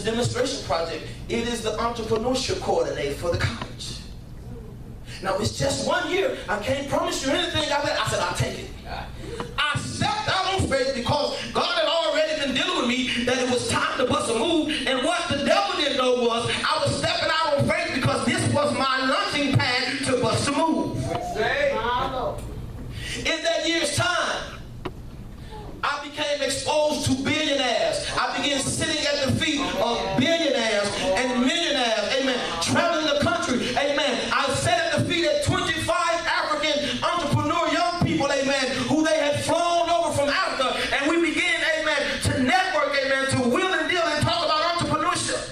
demonstration project. It is the entrepreneurship coordinator for the college. Now, it's just 1 year. I can't promise you anything out there. I said, I'll take it. I stepped out on faith because God had already been dealing with me that it was time to bust a move. And what the devil didn't know was I was stepping out on faith because this was my launching pad to bust a move. In that year's time, I became exposed to billionaires. I began sitting at the feet of billionaires and millionaires, amen, traveling the country, amen. I sat at the feet of 25 African entrepreneur young people, amen, who they had flown over from Africa, and we began, amen, to network, amen, to wheel and deal and talk about entrepreneurship.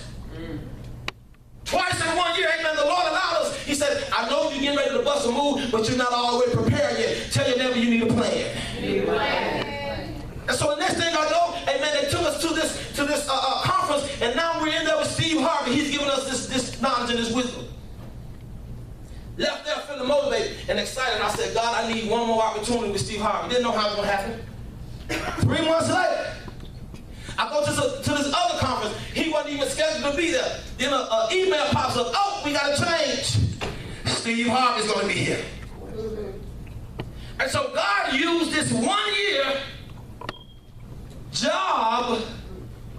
Twice in 1 year, amen, the Lord allowed us. He said, I know you're getting ready to bust a move, but you're not all the way prepared yet. Tell your neighbor you need a plan. And so the next thing I know, amen, they took us to this conference, and now we're in there with Steve Harvey. He's giving us this knowledge and this wisdom. Left there feeling motivated and excited. I said, God, I need one more opportunity with Steve Harvey. Didn't know how it was going to happen. 3 months later, I go to this other conference. He wasn't even scheduled to be there. Then an email pops up. Oh, we got to change. Steve Harvey's going to be here. And so God used this 1 year job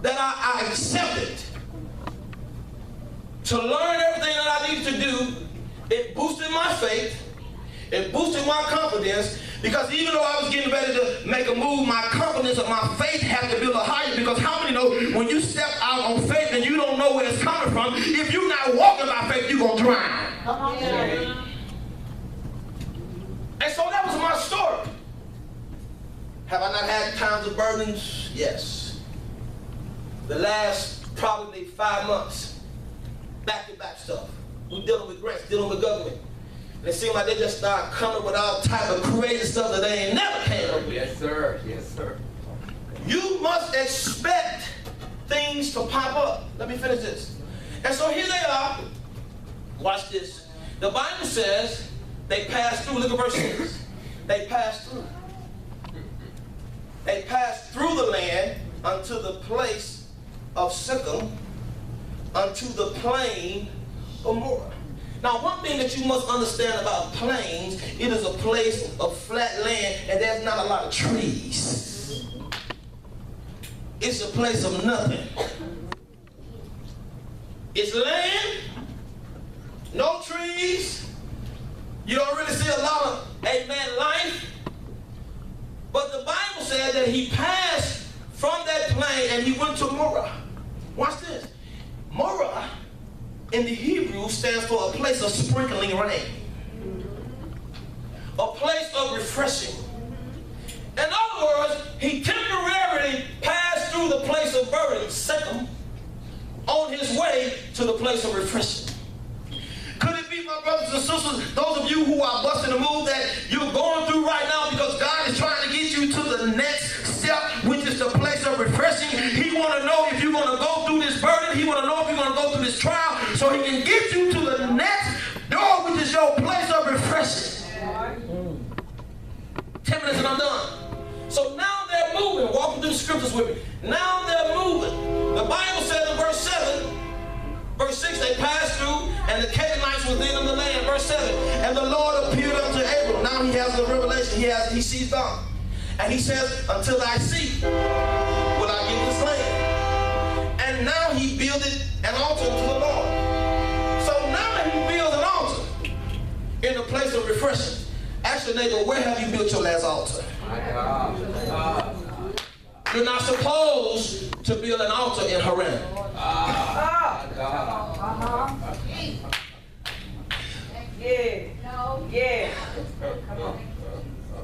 that I accepted to learn everything that I needed to do. It boosted my faith. It boosted my confidence, because even though I was getting ready to make a move, my confidence and my faith had to be a little higher, because how many know when you step out on faith and you don't know where it's coming from, if you're not walking by faith, you're going to drown. And so that was my story. Have I not had times of burdens? Yes. The last probably 5 months, back-to-back stuff. We're dealing with grants, dealing with government. And it seems like they just start coming with all type of crazy stuff that they ain't never came up with. Yes, sir. Yes, sir. You must expect things to pop up. Let me finish this. And so here they are. Watch this. The Bible says they passed through. Look at verse 6. They passed through. They passed through the land unto the place of Sikkim, unto the plain of Morah. Now, one thing that you must understand about plains, it is a place of flat land and there's not a lot of trees. It's a place of nothing. It's land, no trees. You don't really see a lot of, amen, life. But the Bible said that he passed from that plain and he went to Morah. Watch this. Morah in the Hebrew stands for a place of sprinkling rain. A place of refreshing. In other words, he temporarily passed through the place of burden, Sikkim, on his way to the place of refreshing. Could it be, my brothers and sisters, those of you who are busting a move that you're going through right now because God is trying to get you to the next step, which is the place of refreshing? He want to know if you're going to go through this burden. He want to know if you're going to go through this trial so he can get you to the next door, which is your place of refreshing. 10 minutes and I'm done. So now they're moving. Walking through the scriptures with me. Now they're moving. The Bible says in verse 7, verse 6, they passed through, and the Canaanites were then in the land. Verse 7, and the Lord appeared unto Abram. Now he has a revelation. He sees God. And he says, until I see, will I give this land. And now he builded an altar to the Lord. So now he builds an altar in the place of refreshing. Ask your neighbor, where have you built your last altar? You're not supposed to build an altar in Haran. Yeah. No. Yeah. Come on.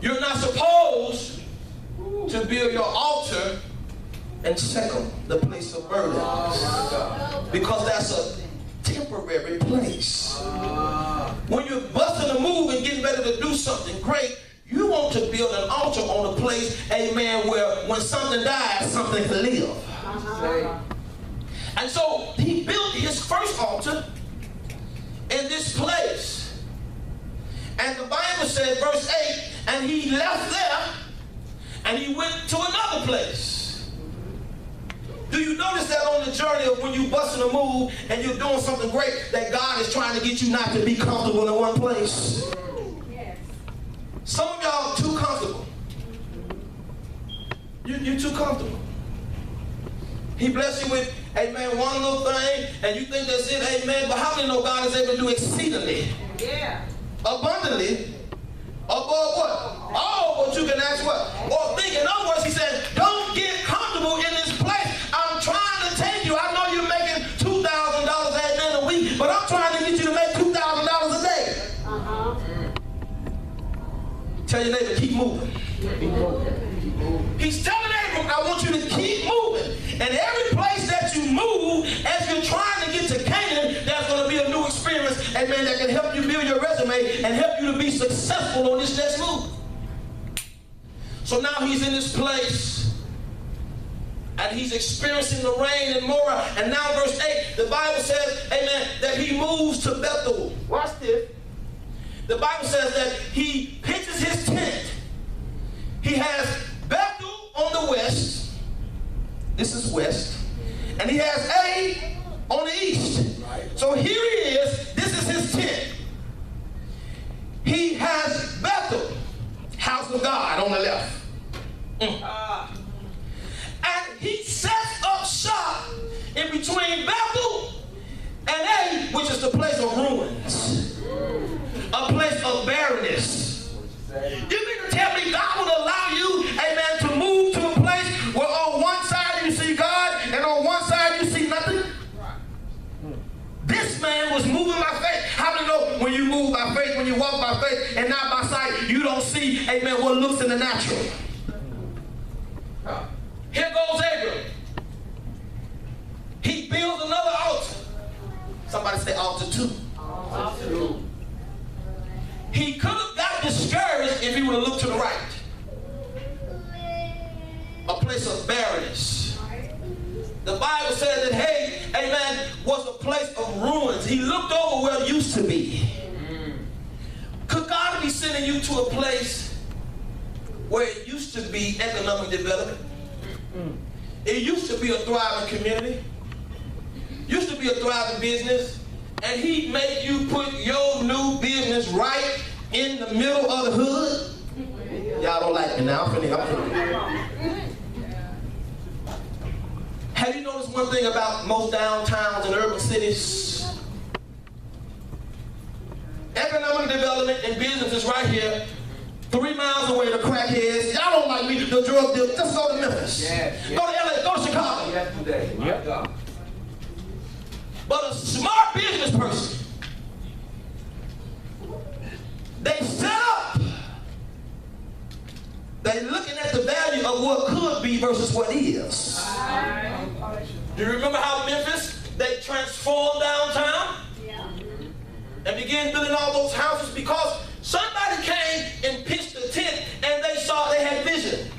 You're not supposed to build your altar in Sikkim, the place of burdens, because that's a temporary place. When you're busting a move and getting ready to do something great, you want to build an altar on a place, amen, where when something dies, something can live. And so he built his first altar in this place. And the Bible said, verse 8, and he left there and he went to another place. Do you notice that on the journey of when you busting a move and you're doing something great, that God is trying to get you not to be comfortable in one place? Yes. Some of y'all are too comfortable. You're too comfortable. He blessed you with, amen, one little thing, and you think that's it, amen. But how many know God is able to do exceedingly, abundantly, above what? All what you can ask what? Or think. In other words, he said, don't get comfortable in this place. I'm trying to take you. I know you're making $2,000 amen a week, but I'm trying to get you to make $2,000 a day. Tell your neighbor, keep moving. He's telling Abram, I want you to keep moving. And every place that you move, as you're trying to get to Canaan, there's going to be a new experience, amen, that can help you build your resume and help you to be successful on this next move. So now he's in this place, and he's experiencing the rain in Morah. And now verse 8, the Bible says, amen, that he moves to Bethel. Watch this. The Bible says that he pitches his tent. He has Bethel on the west. This is west. And he has A on the east. So here he is. This is his tent. He has Bethel, house of God, on the left. And he sets up shop in between Bethel and A, which is the place of ruins. A place of barrenness. You mean to tell me God will allow you, amen, to move to a place where on one side you see God and on one side you see nothing? This man was moving by faith. How do you know when you move by faith, when you walk by faith and not by sight, you don't see, amen, what looks in the natural? Here goes Abram. He builds another altar. Somebody say altar 2. Altar 2. He could have got discouraged if he would have looked to the right. A place of barrenness. The Bible says that, hey, amen, was a place of ruins. He looked over where it used to be. Could God be sending you to a place where it used to be economic development? It used to be a thriving community. Used to be a thriving business. And he'd make you put your new business right in the middle of the hood. Y'all don't like me now. I'm finna. Have you noticed one thing about most downtowns and urban cities? Economic development and business is right here. 3 miles away, the crackheads. Y'all don't like me, the drug dealers. Just go to Memphis. Go to LA, go to Chicago. Yep. But a smart business person, they set up. They're looking at the value of what could be versus what is. Do you remember how Memphis, they transformed downtown? Yeah. And began building all those houses because somebody came and pitched the tent and they saw they had vision.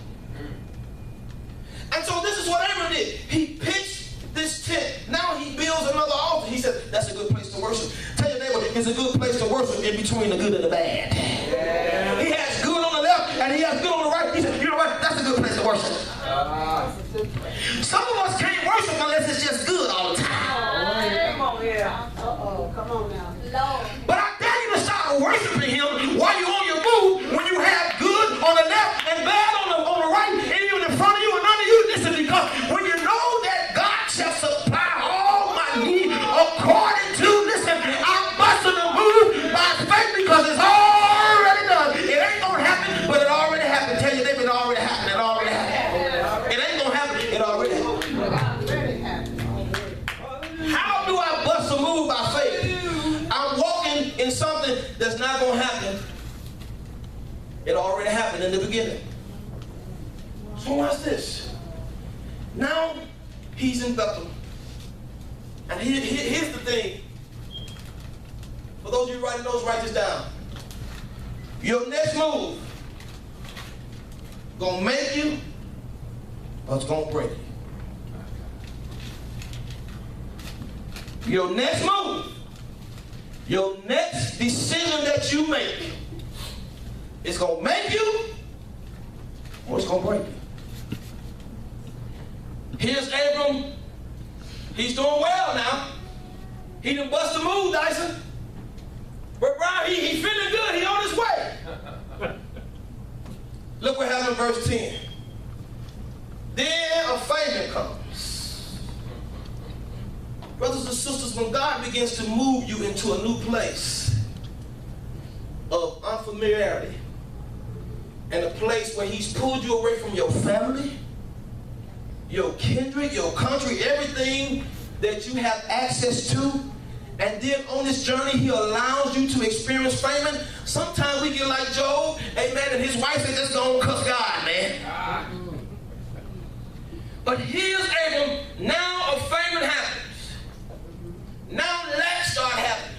And so this is what Abram did. He pitched this tent. Now he builds another altar. He said, that's a good place to worship. Tell your neighbor, it's a good place to worship in between the good and the bad. Yeah. He has good on the left and he has good on the right. He said, you know what? That's a good place to worship. Some of us can't worship unless it's just good all the time. Come on here. Come on now. But I dare you to start worshiping him while you're on your move when you have good on the left and bad on the right and even in front of you and under you. Listen, because when you know that God shall supply all my need according to, listen, I'm busting a move by faith because it's already done. It ain't going to happen, but it already happened. Tell your neighbor it already happened. It already happened. It ain't going to happen. It already happened. How do I bust a move by faith? I'm walking in something that's not going to happen. It already happened in the beginning. So watch this. Now he's in Bethel. And here's the thing. For those of you writing notes, write this down. Your next move gonna make you or it's gonna break you. Your next move, your next decision that you make is gonna make you or it's gonna break you. Here's Abram. He's doing well now. He done bust a move, Dyson. But Brian, he feeling good. He on his way. Look what happened in verse 10. Then a famine comes. Brothers and sisters, when God begins to move you into a new place of unfamiliarity and a place where he's pulled you away from your family, your kindred, your country, everything that you have access to, and then on this journey he allows you to experience famine. Sometimes we get like Job, amen, and his wife said, just go and cuss God, man. But here's Abram. Now a famine happens. Now lack start happening.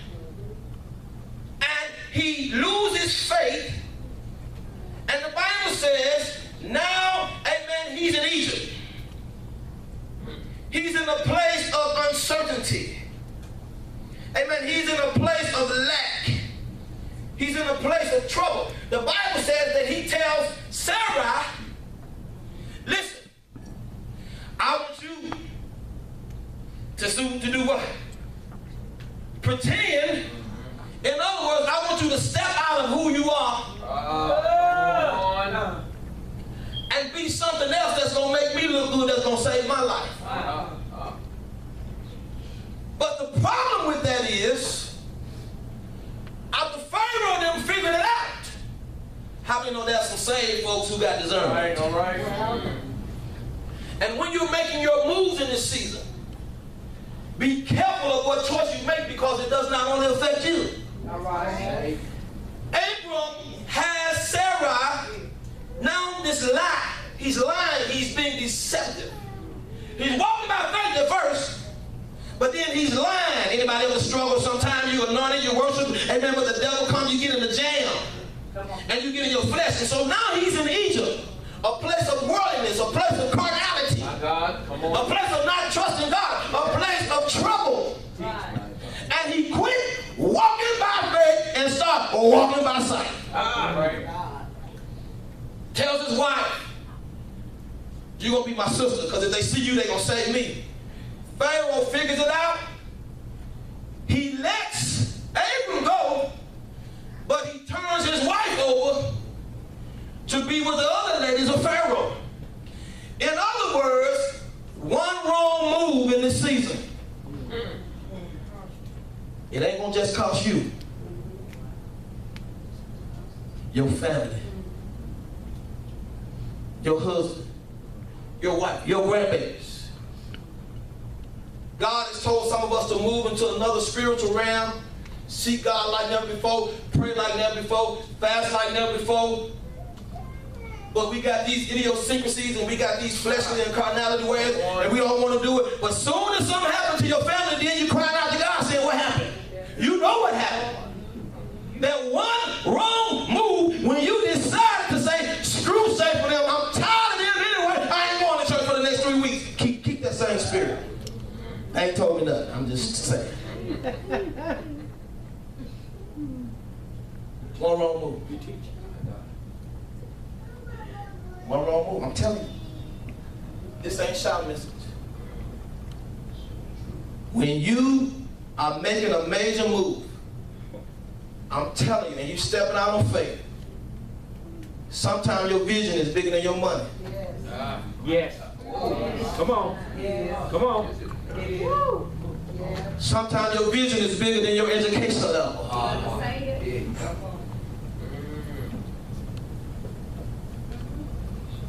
And he loses faith. And the Bible says, now, amen, he's in Egypt. He's in a place of uncertainty. Amen. He's in a place of lack. He's in a place of trouble. The Bible says that he tells Sarah, listen, I want you to do what? Pretend. In other words, I want you to step out of who you are and be something else that's going to make me look good, that's going to save my life. But the problem with that is, after Pharaoh and them figured it out, how many know there's some saved folks who got discernment? All right. And when you're making your moves in this season, be careful of what choice you make, because it does not only affect you. All right. Abram has Sarah now this lie. He's lying. He's being deceptive. He's walking by faith at first, but then he's lying. Anybody ever struggle? Sometimes you anointed, you worship, amen, but the devil comes, you get in the jam, and you get in your flesh. And so now he's in Egypt, a place of worldliness, a place of carnality, a place of not trusting God, a place of trouble. And he quit walking by faith and started walking by sight. Tells his wife, you're going to be my sister, because if they see you, they're going to save me. Pharaoh figures it out. He lets Abram go, but he turns his wife over to be with the other ladies of Pharaoh. In other words, one wrong move in this season, it ain't going to just cost you, your family, your husband, your wife, your grandbabies. God has told some of us to move into another spiritual realm, seek God like never before, pray like never before, fast like never before. But we got these idiosyncrasies and we got these fleshly and carnality ways, and we don't want to do it. But soon as something happens to your family, then you cry out to God saying, what happened? You know what happened. That one wrong move, when you decide to say, screw safe for them, I'm tired of them anyway, I ain't going to church for the next 3 weeks. Keep that same spirit. Ain't told me nothing. I'm just saying. One wrong move. You teach. One wrong move. I'm telling you. This ain't shout message. When you are making a major move, I'm telling you, and you stepping out on faith, sometimes your vision is bigger than your money. Yes. Come on. Yes. Come on. Sometimes your vision is bigger than your educational level.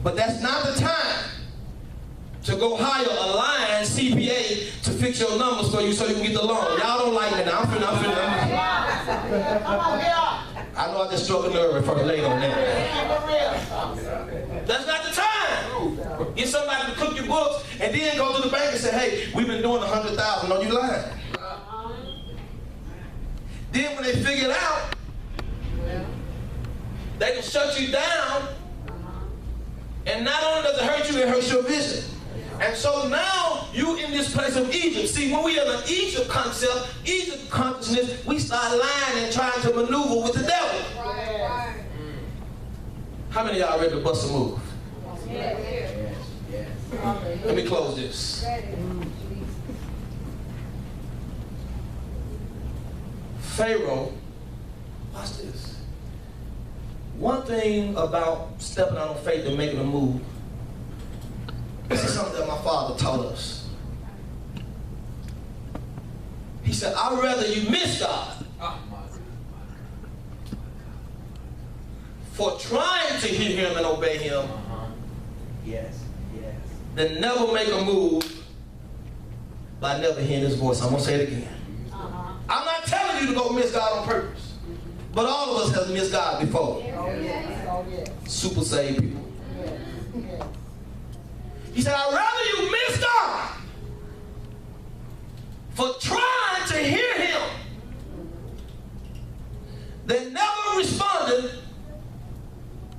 But that's not the time to go hire a lying CPA to fix your numbers for you so you can get the loan. Y'all don't like me now. I'm finna. I know I just struck a nerve for late on that. That's not the time. Get somebody to cook your books and then go to the bank and say, hey, we've been doing 100,000. No, you lying. Then when they figure it out, they can shut you down. And not only does it hurt you, it hurts your vision. And so now you in this place of Egypt. See, when we have an Egypt concept, Egypt consciousness, we start lying and trying to maneuver with the devil. How many of y'all ready to bust a move? Yes. Let me close this. Pharaoh, watch this. One thing about stepping out on faith and making a move, this is something that my father taught us. He said, I'd rather you miss God for trying to hear him and obey him Yes. than never make a move by never hearing his voice. I'm going to say it again. I'm not telling you to go miss God on purpose. But all of us have missed God before. Super saved people. He said, I'd rather you miss God for trying to hear him than never responding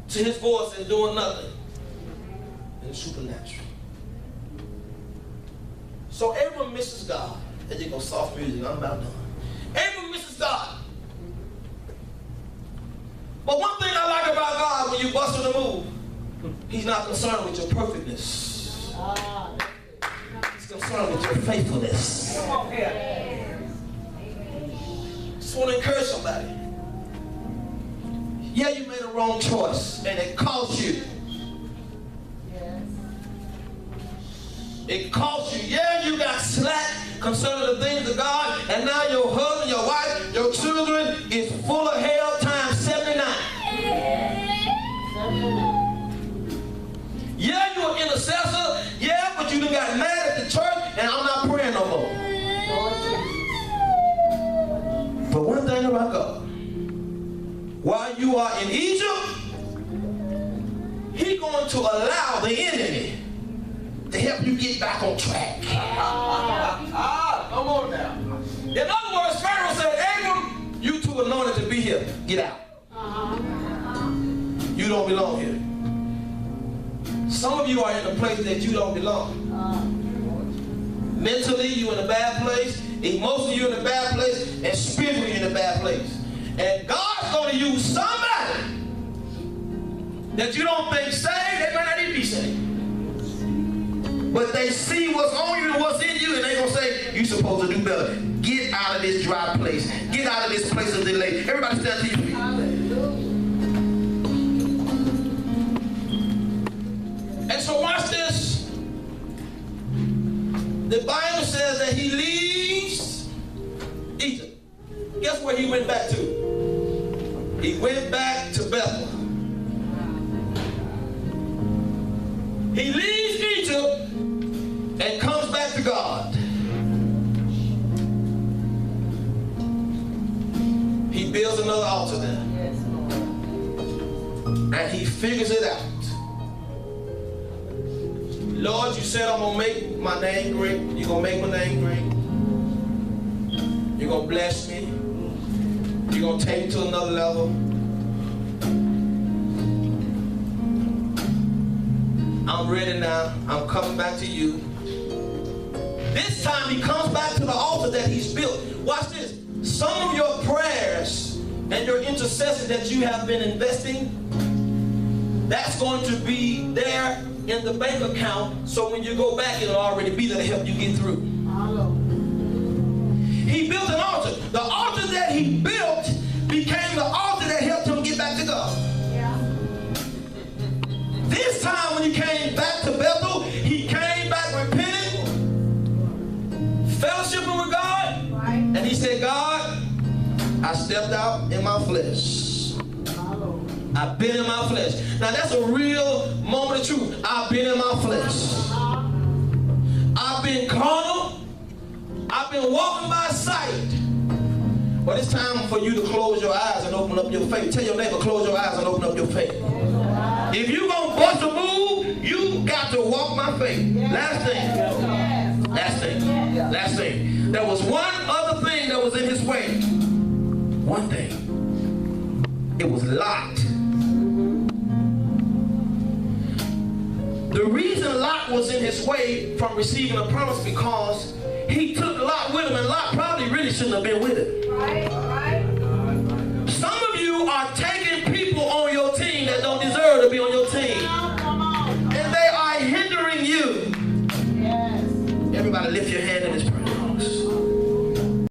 to his voice and doing nothing in the supernatural. So everyone misses God. There you go, soft music, I'm about done. Everyone misses God. But one thing I like about God, when you bust on the move, he's not concerned with your perfectness. He's concerned with your faithfulness. Come on here. Just want to encourage somebody. Yeah, you made a wrong choice, and it cost you. It cost you. Yeah, you got slack concerning the things of God, and now your husband, your wife, your children is full of hell times 79. Yeah, you're an intercessor. Yeah, but you done got mad at the church, and I'm not praying no more. But one thing about God, while you are in Egypt, He's going to allow the enemy to help you get back on track. Come on now. In other words, Pharaoh said, Abram, you two anointed to be here. Get out. You don't belong here. Some of you are in a place that you don't belong. Mentally, you're in a bad place. Emotionally, you're in a bad place. And spiritually, you're in a bad place. And God's going to use somebody that you don't think saved. They might not even be saved. But they see what's on you and what's in you, and they're going to say, you're supposed to do better. Get out of this dry place. Get out of this place of delay. Everybody stand to your feet. And so watch this. The Bible says that he leaves Egypt. Guess where he went back to? He went back to Bethel. He leaves Egypt and comes back to God. He builds another altar there. And he figures it out. Lord, you said I'm going to make my name great. You're going to make my name great. You're going to bless me. You're going to take me to another level. I'm ready now. I'm coming back to you. This time he comes back to the altar that he's built. Watch this. Some of your prayers and your intercession that you have been investing, that's going to be there in the bank account, so when you go back, it'll already be there to help you get through. He built an altar. The altar that he built became the altar that helped him get back to God. This time when he came back to Bethel, he came back repenting, fellowshipping with God, and he said, God, I stepped out in my flesh. I've been in my flesh. Now that's a real moment of truth. I've been in my flesh. I've been carnal. I've been walking by sight. But it's time for you to close your eyes and open up your faith. Tell your neighbor, close your eyes and open up your faith. If you're going to bust a move, you got to walk by faith. Last thing. There was one other thing that was in his way. One thing. It was Lot. The reason Lot was in his way from receiving a promise because he took Lot with him, and Lot probably really shouldn't have been with him. Some of you are taking people on your team that don't deserve to be on your